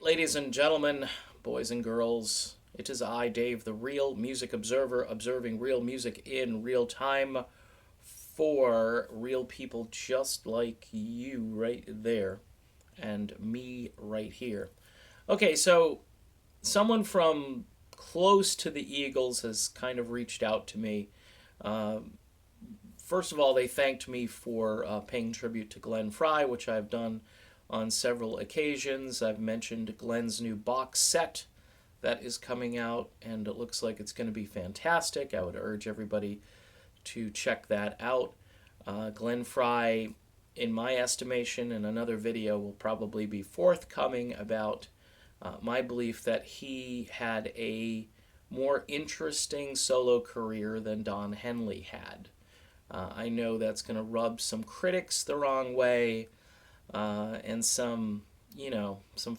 ladies and gentlemen, boys and girls, it is I, Dave, the real music observer, observing real music in real time for real people just like you right there and me right here. Okay, so someone from close to the Eagles has kind of reached out to me. Um, First of all, they thanked me for paying tribute to Glenn Frey, which I've done on several occasions. I've mentioned Glenn's new box set that is coming out, and it looks like it's going to be fantastic. I would urge everybody to check that out. Glenn Frey, in my estimation, in another video will probably be forthcoming about my belief that he had a more interesting solo career than Don Henley had. I know that's going to rub some critics the wrong way, and some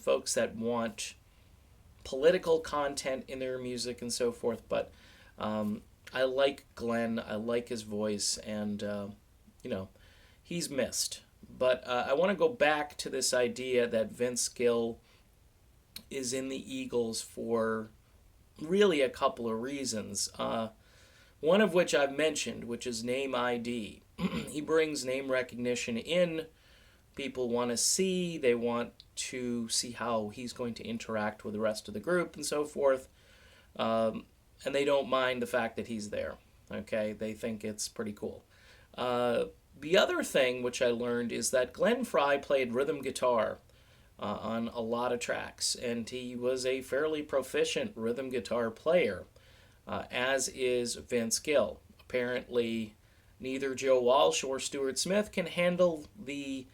folks that want political content in their music and so forth. But I like Glenn. I like his voice, and he's missed. But I want to go back to this idea that Vince Gill is in the Eagles for really a couple of reasons. One of which I've mentioned, which is name ID. He brings name recognition in. People want to see, they want to see how he's going to interact with the rest of the group and so forth. And they don't mind the fact that he's there. Okay, they think it's pretty cool. The other thing which I learned is that Glenn Frey played rhythm guitar on a lot of tracks, and he was a fairly proficient rhythm guitar player. As is Vince Gill. Apparently, neither Joe Walsh or Stuart Smith can handle the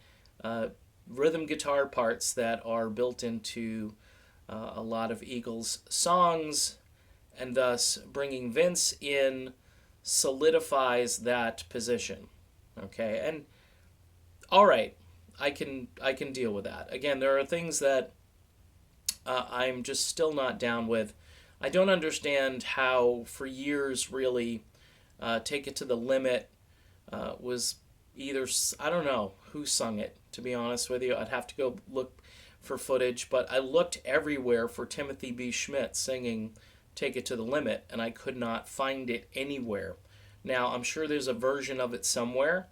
rhythm guitar parts that are built into a lot of Eagles songs, and thus bringing Vince in solidifies that position. Okay, and all right, I can deal with that. Again, there are things that I'm just still not down with. I don't understand how, for years, really, Take It to the Limit was either, I don't know who sung it, to be honest with you. I'd have to go look for footage, but I looked everywhere for Timothy B. Schmidt singing Take It to the Limit, and I could not find it anywhere. Now, I'm sure there's a version of it somewhere,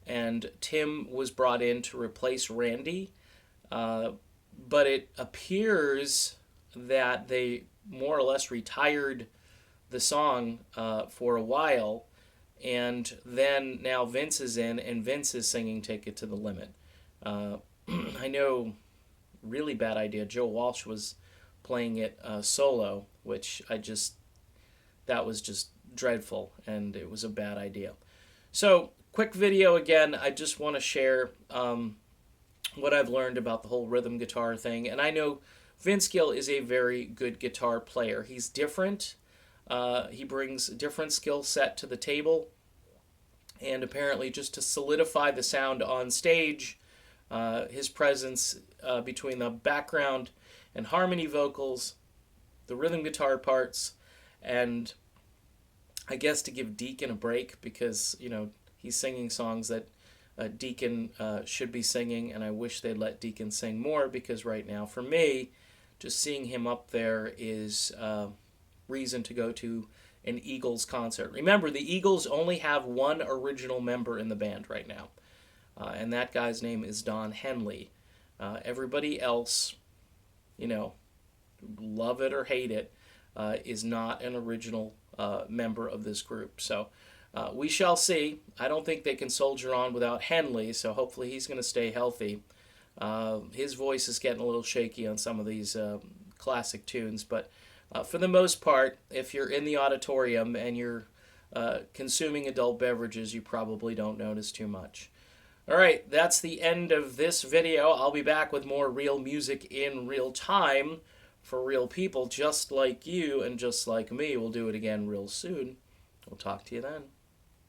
and Tim was brought in to replace Randy, but it appears that they more or less retired the song for a while, and then now Vince is in, and Vince is singing Take It to the Limit. I know, really bad idea, Joe Walsh was playing it solo, which that was just dreadful, and it was a bad idea. So, quick video again. I just want to share what I've learned about the whole rhythm guitar thing, and I know Vince Gill is a very good guitar player. He's different. He brings a different skill set to the table. And apparently just to solidify the sound on stage, his presence between the background and harmony vocals, the rhythm guitar parts, and I guess to give Deacon a break because, he's singing songs that Deacon should be singing, and I wish they'd let Deacon sing more because right now, for me, just seeing him up there is reason to go to an Eagles concert. Remember, the Eagles only have one original member in the band right now, and that guy's name is Don Henley. Everybody else, love it or hate it, is not an original member of this group. So we shall see. I don't think they can soldier on without Henley, so hopefully he's going to stay healthy. His voice is getting a little shaky on some of these classic tunes, but for the most part, if you're in the auditorium and you're consuming adult beverages, you probably don't notice too much. All right, that's the end of this video. I'll be back with more real music in real time for real people just like you and just like me. We'll do it again real soon. We'll talk to you then.